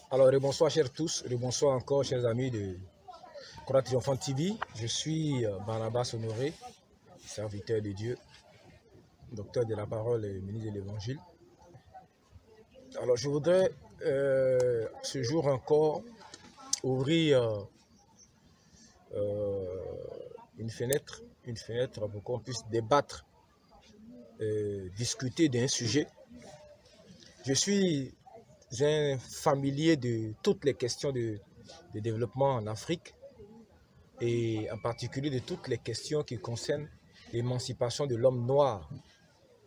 Alors, bonsoir chers tous, bonsoir encore chers amis de Croix Triomphante TV. Je suis Barnabas Honoré, serviteur de Dieu, docteur de la parole et ministre de l'Évangile. Alors, je voudrais ce jour encore ouvrir une fenêtre pour qu'on puisse débattre, discuter d'un sujet. Je suis un familier de toutes les questions de développement en Afrique et en particulier de toutes les questions qui concernent l'émancipation de l'homme noir.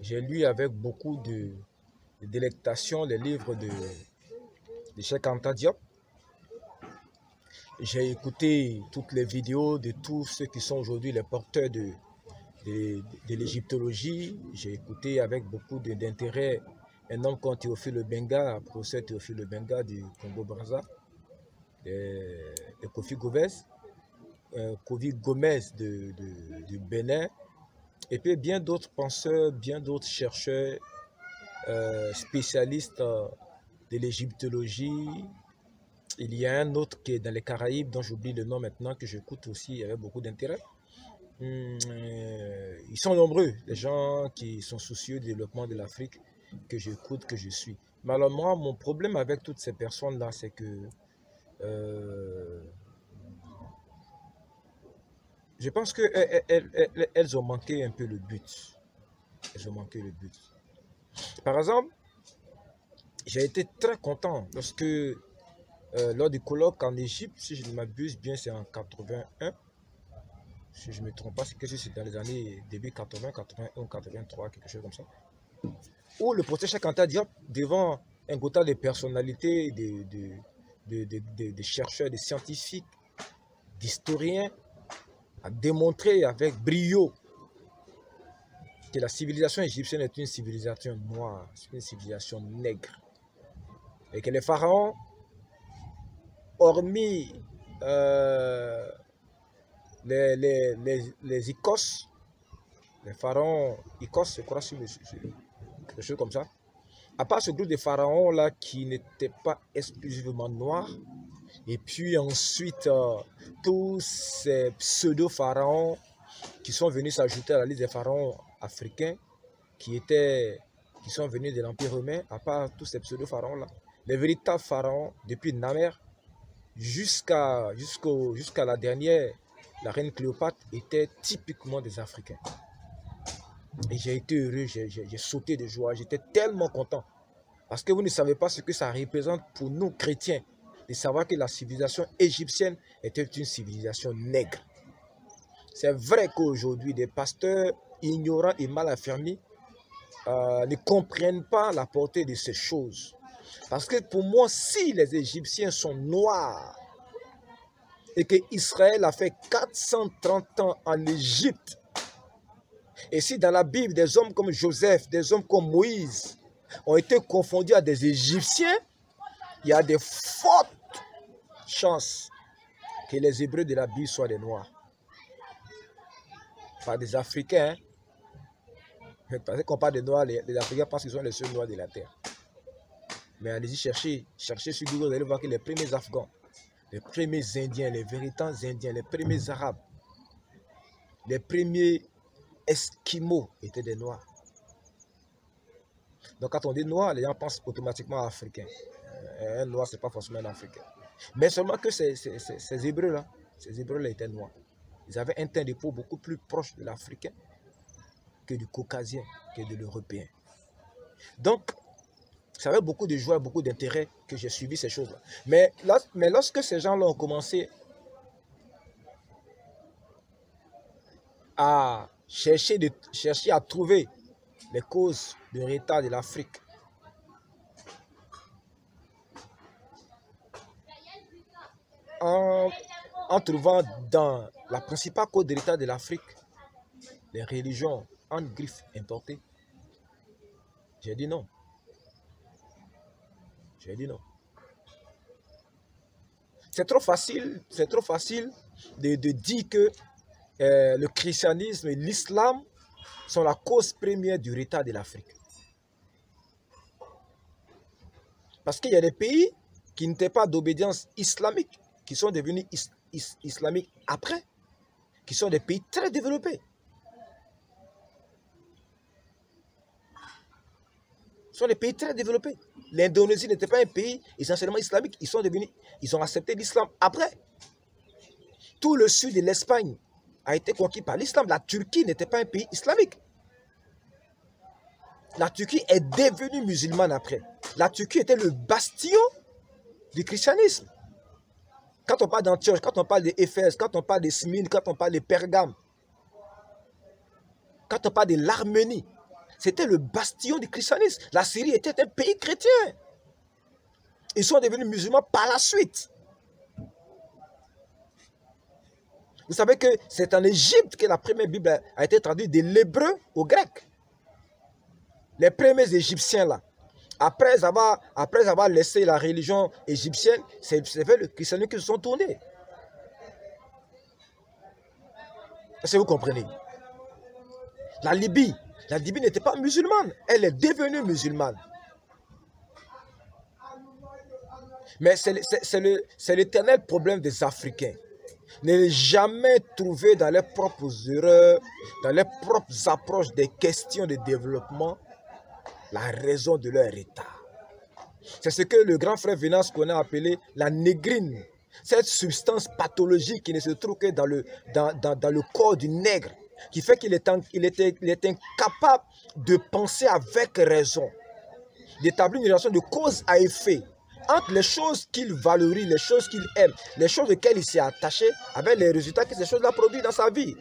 J'ai lu avec beaucoup de délectation les livres de Cheikh Anta Diop. J'ai écouté toutes les vidéos de tous ceux qui sont aujourd'hui les porteurs de l'égyptologie. J'ai écouté avec beaucoup d'intérêt un homme comme Théophile Benga, professeur Théophile Benga du Congo-Brazza, de Kofi Gomez du Bénin, et puis bien d'autres penseurs, bien d'autres chercheurs, spécialistes de l'égyptologie. Il y a un autre qui est dans les Caraïbes, dont j'oublie le nom maintenant, que j'écoute aussi avec beaucoup d'intérêt. Ils sont nombreux, les gens qui sont soucieux du développement de l'Afrique, que j'écoute, que je suis. Mais alors moi, mon problème avec toutes ces personnes-là, c'est que je pense qu'elles ont manqué un peu le but. Elles ont manqué le but. Par exemple, j'ai été très content lorsque, lors du colloque en Égypte, si je ne m'abuse bien, c'est en 81, si je ne me trompe pas, c'est dans les années début 80, 81, 83, quelque chose comme ça, où le professeur Cheikh Anta Diop, devant un quota de personnalités, de chercheurs, de scientifiques, d'historiens, a démontré avec brio que la civilisation égyptienne est une civilisation noire, une civilisation nègre. Et que les pharaons, hormis les Icos, les pharaons Icos, je crois, quelque chose comme ça, à part ce groupe de pharaons-là qui n'étaient pas exclusivement noirs, et puis ensuite tous ces pseudo-pharaons qui sont venus s'ajouter à la liste des pharaons africains qui sont venus de l'Empire romain, à part tous ces pseudo-pharaons-là, les véritables pharaons, depuis Namer jusqu'à la dernière, la reine Cléopâtre, étaient typiquement des Africains. Et j'ai été heureux, j'ai sauté de joie, j'étais tellement content. Parce que vous ne savez pas ce que ça représente pour nous chrétiens, de savoir que la civilisation égyptienne était une civilisation nègre. C'est vrai qu'aujourd'hui, des pasteurs ignorants et mal affermis ne comprennent pas la portée de ces choses. Parce que pour moi, si les Égyptiens sont noirs et que Israël a fait 430 ans en Égypte, et si dans la Bible, des hommes comme Joseph, des hommes comme Moïse ont été confondus à des Égyptiens, il y a de fortes chances que les Hébreux de la Bible soient des Noirs. Pas des Africains. Parce qu'on parle des Noirs, les Africains pensent qu'ils sont les seuls Noirs de la Terre. Mais allez-y chercher sur Google, vous allez voir que les premiers Afghans, les premiers Indiens, les véritables Indiens, les premiers Arabes, les premiers Esquimaux étaient des Noirs. Donc quand on dit Noir, les gens pensent automatiquement africain. Un Noir, ce n'est pas forcément un Africain. Mais seulement que ces Hébreux-là, étaient noirs. Ils avaient un teint de peau beaucoup plus proche de l'Africain que du Caucasien, que de l'Européen. Donc, ça avait beaucoup de joie, beaucoup d'intérêt que j'ai suivi ces choses-là. Mais lorsque ces gens-là ont commencé à chercher à trouver les causes du retard de l'Afrique, en trouvant dans la principale cause de retard de l'Afrique les religions en griffes importées, j'ai dit non. J'ai dit non. C'est trop facile de dire que le christianisme et l'islam sont la cause première du retard de l'Afrique. Parce qu'il y a des pays qui n'étaient pas d'obédience islamique, qui sont devenus islamiques après, qui sont des pays très développés. Ce sont des pays très développés. L'Indonésie n'était pas un pays essentiellement islamique. Ils ont accepté l'islam après. Tout le sud de l'Espagne a été conquis par l'islam. La Turquie n'était pas un pays islamique. La Turquie est devenue musulmane après. La Turquie était le bastion du christianisme. Quand on parle d'Antioche, quand on parle d'Éphèse, quand on parle de Smyrne, quand on parle de Pergame, quand on parle de l'Arménie, c'était le bastion du christianisme. La Syrie était un pays chrétien. Ils sont devenus musulmans par la suite. Vous savez que c'est en Égypte que la première Bible a été traduite de l'hébreu au grec. Les premiers Égyptiens là, après avoir laissé la religion égyptienne, c'est vers le christianisme qu'ils se sont tournés. Est-ce que vous comprenez? La Libye n'était pas musulmane, elle est devenue musulmane. Mais c'est l'éternel problème des Africains. Ne jamais trouver dans leurs propres erreurs, dans leurs propres approches des questions de développement, la raison de leur état. C'est ce que le grand frère Venance qu'on a appelé la négrine. Cette substance pathologique qui ne se trouve que dans le corps du nègre, qui fait qu'il est incapable de penser avec raison, d'établir une relation de cause à effet entre les choses qu'il valorise, les choses qu'il aime, les choses auxquelles il s'est attaché, avec les résultats que ces choses-là produisent dans sa vie.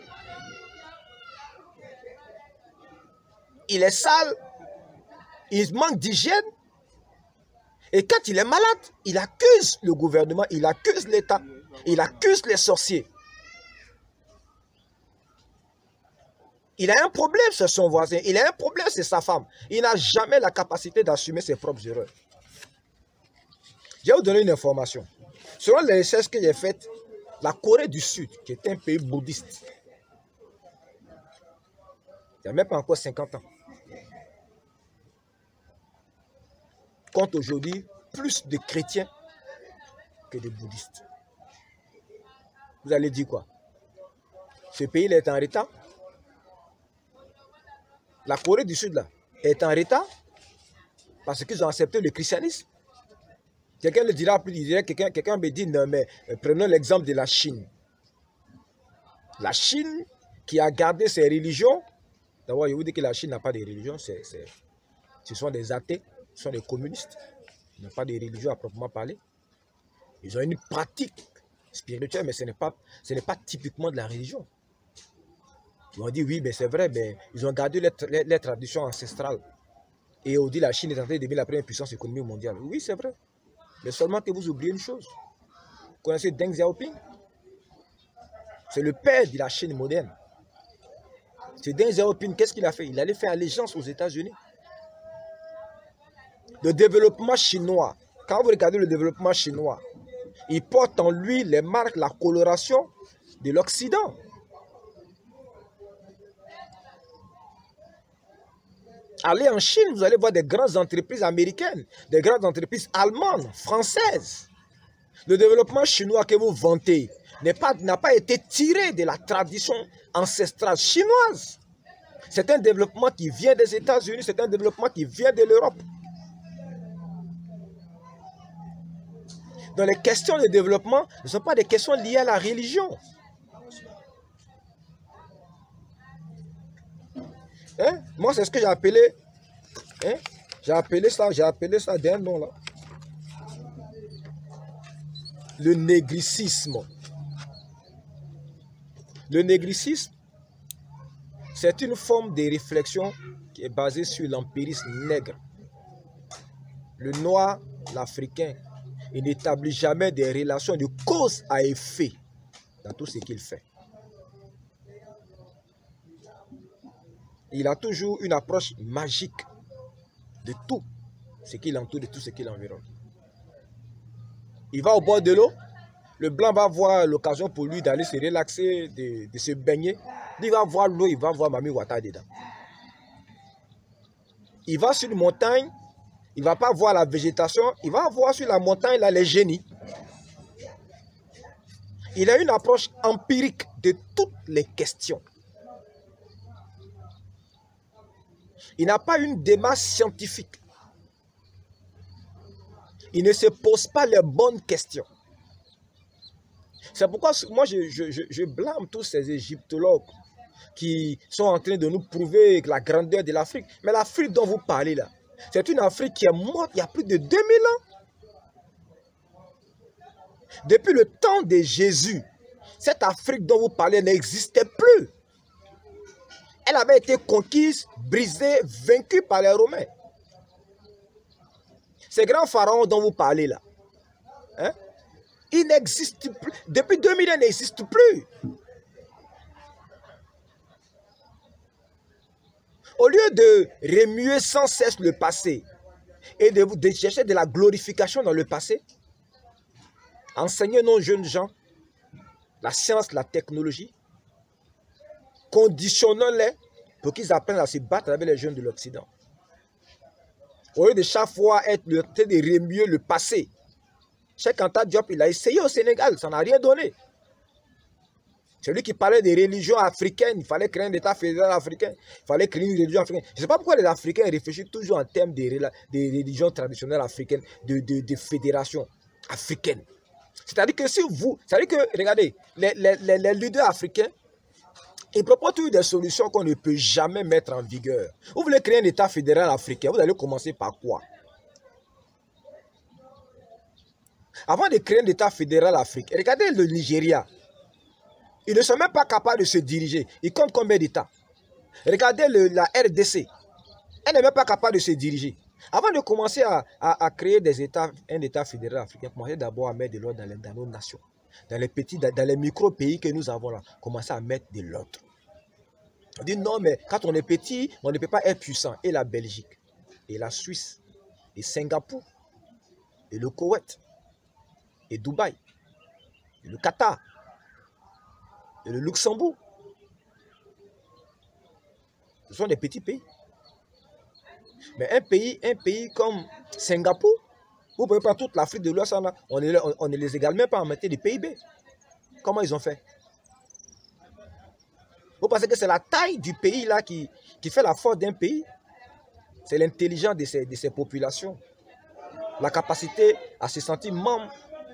Il est sale, il manque d'hygiène, et quand il est malade, il accuse le gouvernement, il accuse l'État, il accuse les sorciers. Il a un problème sur son voisin, il a un problème sur sa femme. Il n'a jamais la capacité d'assumer ses propres erreurs. Je vais vous donner une information. Selon les recherches que j'ai faites, la Corée du Sud, qui est un pays bouddhiste, il n'y a même pas encore 50 ans, compte aujourd'hui plus de chrétiens que de bouddhistes. Vous allez dire quoi? Ce pays est en retard. La Corée du Sud là, est en retard parce qu'ils ont accepté le christianisme. Quelqu'un le dira plus, quelqu'un me dit, non mais prenons l'exemple de la Chine. La Chine qui a gardé ses religions, d'abord je vous dis que la Chine n'a pas de religion, ce sont des athées, ce sont des communistes, ils n'ont pas de religion à proprement parler. Ils ont une pratique spirituelle, mais ce n'est pas typiquement de la religion. Ils vont dire oui, mais c'est vrai, mais ils ont gardé les traditions ancestrales. Et on dit la Chine est en train de devenir la première puissance économique mondiale. Oui, c'est vrai. Mais seulement que vous oubliez une chose. Vous connaissez Deng Xiaoping? C'est le père de la Chine moderne. C'est Deng Xiaoping, qu'est-ce qu'il a fait? Il allait faire allégeance aux États-Unis. Le développement chinois, quand vous regardez le développement chinois, il porte en lui les marques, la coloration de l'Occident. Allez en Chine, vous allez voir des grandes entreprises américaines, des grandes entreprises allemandes, françaises. Le développement chinois que vous vantez n'a pas été tiré de la tradition ancestrale chinoise. C'est un développement qui vient des États-Unis, c'est un développement qui vient de l'Europe. Donc les questions de développement ne sont pas des questions liées à la religion. Hein? Moi, c'est ce que j'ai appelé, hein? J'ai appelé ça d'un nom là. Le négricisme. Le négricisme, c'est une forme de réflexion qui est basée sur l'empirisme nègre. Le noir, l'Africain, il n'établit jamais des relations de cause à effet dans tout ce qu'il fait. Il a toujours une approche magique de tout ce qui l'entoure, de tout ce qui l'environne. Il va au bord de l'eau, le blanc va voir l'occasion pour lui d'aller se relaxer, de se baigner. Il va voir l'eau, il va voir Mami Wata dedans. Il va sur une montagne, il ne va pas voir la végétation, il va voir sur la montagne là, les génies. Il a une approche empirique de toutes les questions. Il n'a pas une démarche scientifique. Il ne se pose pas les bonnes questions. C'est pourquoi moi je blâme tous ces égyptologues qui sont en train de nous prouver la grandeur de l'Afrique. Mais l'Afrique dont vous parlez là, c'est une Afrique qui est morte il y a plus de 2000 ans. Depuis le temps de Jésus, cette Afrique dont vous parlez n'existait plus. Elle avait été conquise, brisée, vaincue par les Romains. Ces grands pharaons dont vous parlez là, hein, ils n'existent plus. Depuis 2000 ans, ils n'existent plus. Au lieu de remuer sans cesse le passé et de chercher de la glorification dans le passé, enseignez nos jeunes gens la science, la technologie, conditionnons-les pour qu'ils apprennent à se battre avec les jeunes de l'Occident. Au lieu de chaque fois être le train de remuer le passé, Cheikh Anta Diop, il a essayé au Sénégal, ça n'a rien donné. Celui qui parlait des religions africaines, il fallait créer un État fédéral africain, il fallait créer une religion africaine. Je ne sais pas pourquoi les Africains réfléchissent toujours en termes de religions traditionnelles africaines, de fédérations africaines. C'est-à-dire que si vous, c'est-à-dire que, regardez, les leaders africains, ils proposent toujours des solutions qu'on ne peut jamais mettre en vigueur. Vous voulez créer un État fédéral africain, vous allez commencer par quoi? Avant de créer un État fédéral africain, regardez le Nigeria. Ils ne sont même pas capables de se diriger. Ils comptent combien d'États? Regardez la RDC. Elle n'est même pas capable de se diriger. Avant de commencer à créer des États, un État fédéral africain, commencez d'abord à mettre de l'ordre dans nos nations. Dans les micro-pays que nous avons là, commencez à mettre de l'ordre. On dit non, mais quand on est petit, on ne peut pas être puissant. Et la Belgique, et la Suisse, et Singapour, et le Koweït, et Dubaï, et le Qatar, et le Luxembourg. Ce sont des petits pays. Mais un pays comme Singapour, vous pouvez prendre toute l'Afrique de l'Ouest, on ne les égale même pas en matière de PIB. Comment ils ont fait? Vous pensez que c'est la taille du pays là qui fait la force d'un pays? C'est l'intelligence de ces populations. La capacité à se sentir membre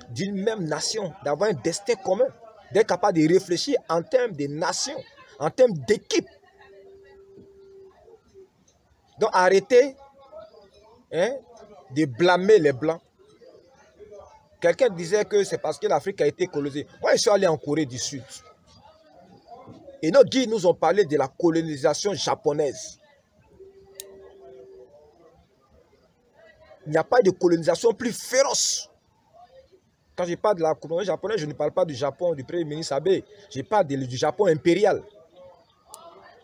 d'une même nation, d'avoir un destin commun, d'être capable de réfléchir en termes de nation, en termes d'équipe. Donc arrêtez de blâmer les Blancs. Quelqu'un disait que c'est parce que l'Afrique a été colonisée. Moi, je suis allé en Corée du Sud. Et nos guides nous ont parlé de la colonisation japonaise. Il n'y a pas de colonisation plus féroce. Quand je parle de la colonisation japonaise, je ne parle pas du Japon, du Premier ministre Abe. Je parle du Japon impérial.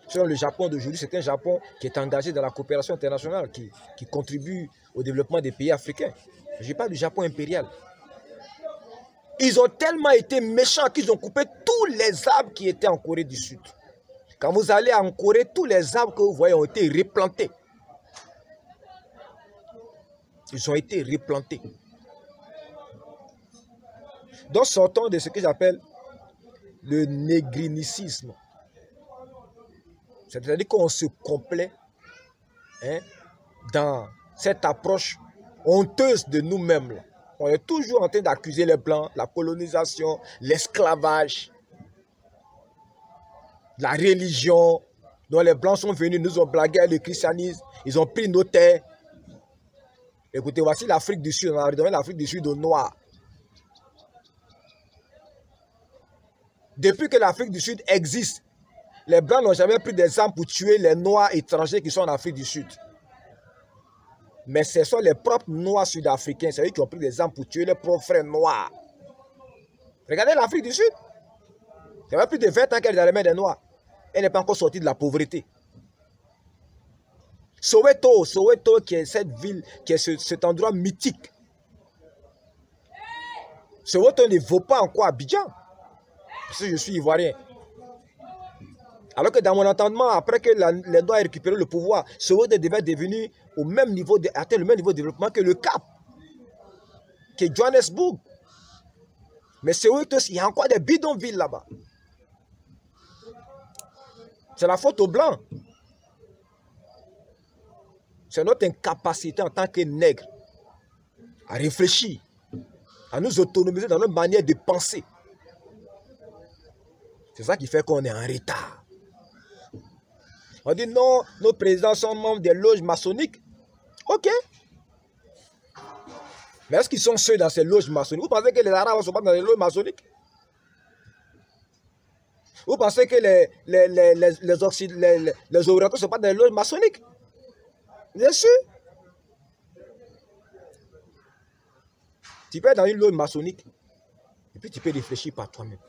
Selon le Japon d'aujourd'hui, c'est un Japon qui est engagé dans la coopération internationale, qui contribue au développement des pays africains. Je parle du Japon impérial. Ils ont tellement été méchants qu'ils ont coupé tous les arbres qui étaient en Corée du Sud. Quand vous allez en Corée, tous les arbres que vous voyez ont été replantés. Ils ont été replantés. Donc sortons de ce que j'appelle le négrinicisme. C'est-à-dire qu'on se complaît dans cette approche honteuse de nous-mêmes. On est toujours en train d'accuser les Blancs, la colonisation, l'esclavage, la religion, dont les Blancs sont venus, nous ont blagué avec le christianisme, ils ont pris nos terres. Écoutez, voici l'Afrique du Sud, on a redonné l'Afrique du Sud aux Noirs. Depuis que l'Afrique du Sud existe, les Blancs n'ont jamais pris des armes pour tuer les Noirs étrangers qui sont en Afrique du Sud. Mais ce sont les propres Noirs sud-africains, c'est eux qui ont pris des armes pour tuer leurs propres frères noirs. Regardez l'Afrique du Sud. Ça fait plus de 20 ans qu'elle est dans les mains des Noirs. Elle n'est pas encore sortie de la pauvreté. Soweto qui est cette ville, qui est cet endroit mythique. Soweto ne vaut pas encore Abidjan. Parce que je suis ivoirien. Alors que dans mon entendement, après que les Noirs aient récupéré le pouvoir, Soweto devait devenir au même niveau atteindre le même niveau de développement que le Cap, que Johannesburg. Mais c'est eux, il y a encore des bidonvilles là-bas. C'est la faute aux Blancs. C'est notre incapacité en tant que nègres à réfléchir, à nous autonomiser dans notre manière de penser. C'est ça qui fait qu'on est en retard. On dit non, nos présidents sont membres des loges maçonniques. Ok. Mais est-ce qu'ils sont seuls dans ces loges maçonniques? Vous pensez que les Arabes ne sont pas dans les loges maçonniques? Vous pensez que les Orientaux ne sont pas dans les loges maçonniques? Bien sûr. Tu peux être dans une loge maçonnique et puis tu peux réfléchir par toi-même.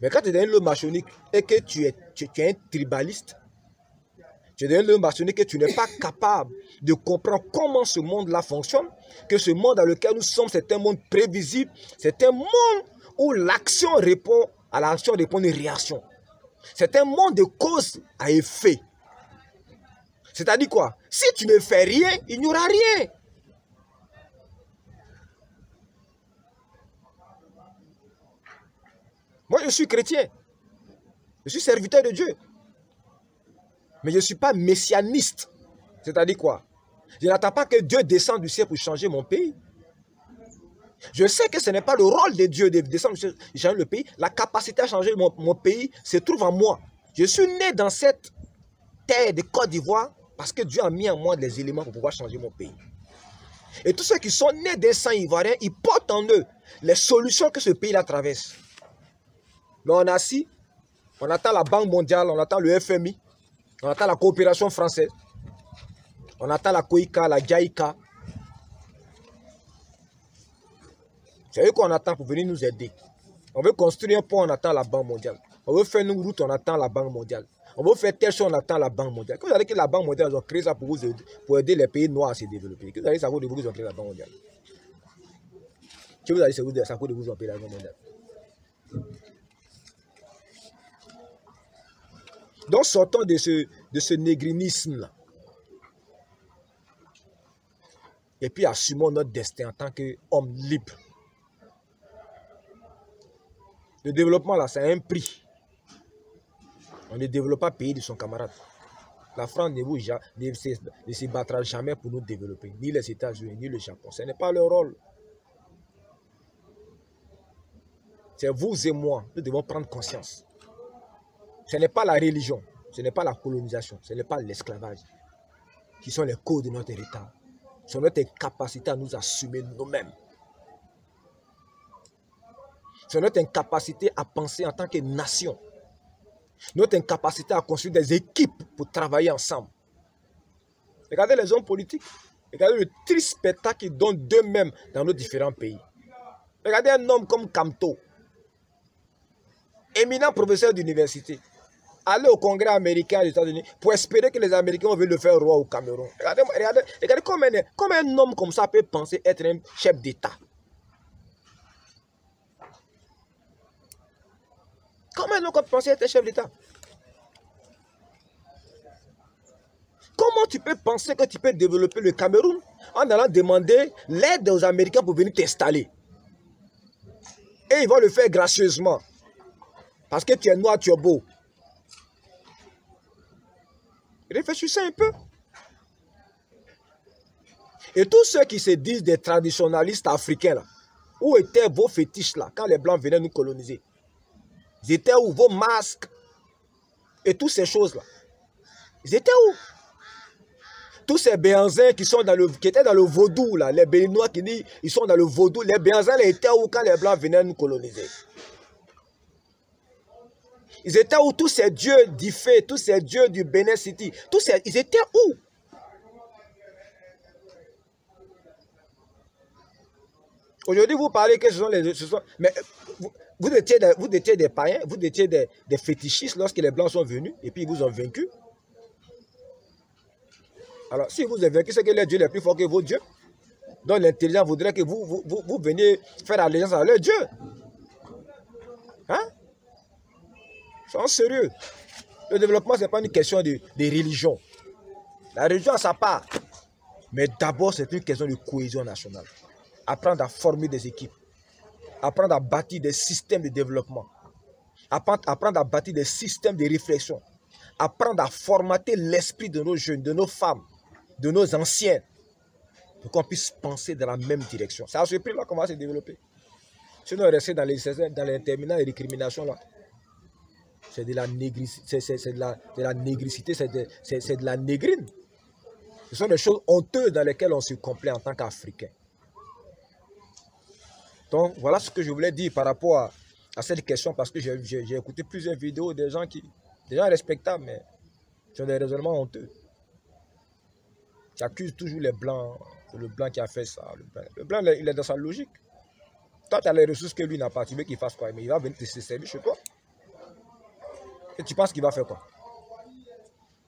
Mais quand tu es dans une loge maçonnique et que tu es un tribaliste, tu es dans une loge maçonnique et tu n'es pas capable de comprendre comment ce monde-là fonctionne, que ce monde dans lequel nous sommes, c'est un monde prévisible, c'est un monde où l'action répond à l'action, répond une réaction. C'est un monde de cause à effet. C'est-à-dire quoi? Si tu ne fais rien, il n'y aura rien. Moi, je suis chrétien. Je suis serviteur de Dieu. Mais je ne suis pas messianiste. C'est-à-dire quoi? Je n'attends pas que Dieu descende du ciel pour changer mon pays. Je sais que ce n'est pas le rôle de Dieu de descendre du ciel pour changer le pays. La capacité à changer mon pays se trouve en moi. Je suis né dans cette terre de Côte d'Ivoire parce que Dieu a mis en moi les éléments pour pouvoir changer mon pays. Et tous ceux qui sont nés des sangs ivoiriens, ils portent en eux les solutions que ce pays-là traverse. Mais on est assis, on attend la Banque mondiale, on attend le FMI, on attend la coopération française, on attend la COICA, la JICA. C'est eux qu'on attend pour venir nous aider. On veut construire un pont, on attend la Banque mondiale. On veut faire une route, on attend la Banque mondiale. On veut faire telle chose, on attend la Banque mondiale. Quand vous allez que la Banque mondiale, ils ont créé ça pour vous aider, pour aider les pays noirs à se développer. Quand vous allez savoir de vous, ils ont créé la Banque mondiale. Quand vous allez savoir de vous, ils ont créé la Banque mondiale. Donc sortons de ce négrinisme-là. Et puis assumons notre destin en tant qu'hommes libres. Le développement, là, c'est un prix. On ne développe pas pays de son camarade. La France ne se battra jamais pour nous développer. Ni les États-Unis, ni le Japon. Ce n'est pas leur rôle. C'est vous et moi. Nous devons prendre conscience. Ce n'est pas la religion, ce n'est pas la colonisation, ce n'est pas l'esclavage qui sont les causes de notre héritage. C'est notre incapacité à nous assumer nous-mêmes. C'est notre incapacité à penser en tant que nation. Notre incapacité à construire des équipes pour travailler ensemble. Regardez les hommes politiques. Regardez le triste spectacle qu'ils donnent d'eux-mêmes dans nos différents pays. Regardez un homme comme Kamto, éminent professeur d'université. Aller au Congrès américain aux États-Unis pour espérer que les Américains vont le faire roi au Cameroun. Regardez comment un homme comme ça peut penser être un chef d'État. Comment un homme peut penser être un chef d'État? Comment tu peux penser que tu peux développer le Cameroun en allant demander l'aide aux Américains pour venir t'installer? Et ils vont le faire gracieusement. Parce que tu es noir, tu es beau. Réfléchissez un peu. Et tous ceux qui se disent des traditionalistes africains, là, où étaient vos fétiches là, quand les Blancs venaient nous coloniser? Ils étaient où? Vos masques et toutes ces choses-là. Ils étaient où? Tous ces Béanzins qui étaient dans le vaudou, là, les Béninois qui disent ils sont dans le vaudou, les Béanzins là, étaient où quand les Blancs venaient nous coloniser? Ils étaient où tous ces dieux d'Ifé, tous ces dieux du Benin City? Ils étaient où? Aujourd'hui, vous parlez que ce sont les... mais vous étiez des païens, vous étiez des fétichistes lorsque les Blancs sont venus et puis ils vous ont vaincus. Alors, si vous êtes vaincus, c'est que les dieux sont plus forts que vos dieux. Donc l'intelligence voudrait que vous veniez faire allégeance à leur Dieu. Hein? Soyons sérieux. Le développement, ce n'est pas une question de religion. La religion a sa part. Mais d'abord, c'est une question de cohésion nationale. Apprendre à former des équipes. Apprendre à bâtir des systèmes de développement. Apprendre à bâtir des systèmes de réflexion. Apprendre à formater l'esprit de nos jeunes, de nos femmes, de nos anciens, pour qu'on puisse penser dans la même direction. C'est à ce prix-là qu'on va se développer. Sinon, rester dans les terminaux et récriminations là, c'est de la négricité, c'est de la négricité, c'est de la négrine. Ce sont des choses honteuses dans lesquelles on se complaît en tant qu'Africain. Donc, voilà ce que je voulais dire par rapport à cette question, parce que j'ai écouté plusieurs vidéos des gens respectables, mais qui ont des raisonnements honteux. Qui accusent toujours les Blancs, le Blanc qui a fait ça. Le Blanc, il est dans sa logique. Toi, tu as les ressources que lui n'a pas. Tu veux qu'il fasse quoi? Mais il va venir te servir chez toi. Et tu penses qu'il va faire quoi?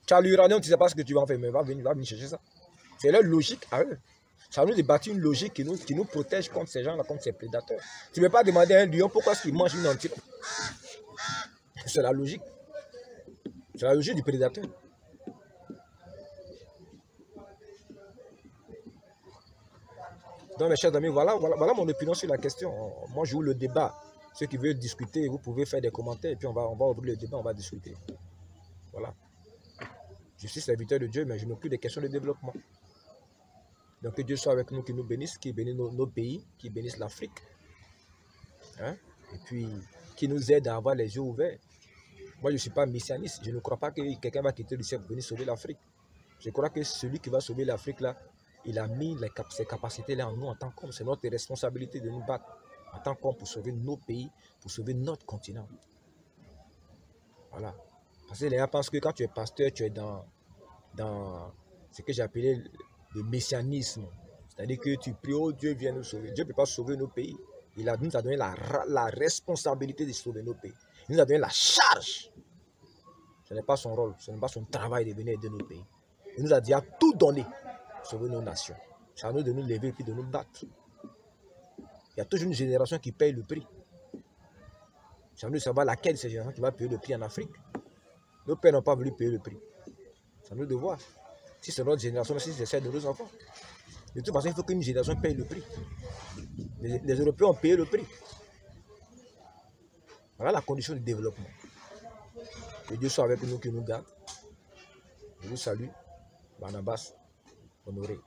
Tu as l'uranium, tu ne sais pas ce que tu vas en faire, mais il va venir chercher ça. C'est leur logique à eux. Ça nous débattre une logique qui nous protège contre ces gens-là, contre ces prédateurs. Tu ne peux pas demander à un lion pourquoi est-ce qu'il mange une antilope. C'est la logique. C'est la logique du prédateur. Donc, mes chers amis, voilà mon opinion sur la question. Moi, je joue le débat. Ceux qui veulent discuter, vous pouvez faire des commentaires et puis on va ouvrir le débat, on va discuter. Voilà. Je suis serviteur de Dieu, mais je m'occupe des questions de développement. Donc que Dieu soit avec nous, qu'il nous bénisse, qu'il bénisse nos pays, qu'il bénisse l'Afrique. Hein? Et puis, qu'il nous aide à avoir les yeux ouverts. Moi, je ne suis pas messianiste. Je ne crois pas que quelqu'un va quitter le ciel pour venir sauver l'Afrique. Je crois que celui qui va sauver l'Afrique, là, il a mis ses capacités-là en nous en tant qu'homme. C'est notre responsabilité de nous battre en tant qu'homme pour sauver nos pays, pour sauver notre continent. Voilà. Parce que les gens pensent que quand tu es pasteur, tu es dans ce que j'ai appelé le messianisme. C'est-à-dire que tu pries, oh Dieu, viens nous sauver. Dieu ne peut pas sauver nos pays. Il nous a donné la responsabilité de sauver nos pays. Il nous a donné la charge. Ce n'est pas son rôle, ce n'est pas son travail de venir aider nos pays. Il nous a dit à tout donner pour sauver nos nations. C'est à nous de nous lever et puis de nous battre. Il y a toujours une génération qui paye le prix. C'est à nous de savoir laquelle de ces générations qui va payer le prix en Afrique. Nos pères n'ont pas voulu payer le prix. C'est à nous de voir. Si c'est notre génération, si c'est celle de nos enfants. De toute façon, il faut qu'une génération paye le prix. Les Européens ont payé le prix. Voilà la condition du développement. Que Dieu soit avec nous, qu'il nous garde. Je vous salue. Barnabas, Honoré.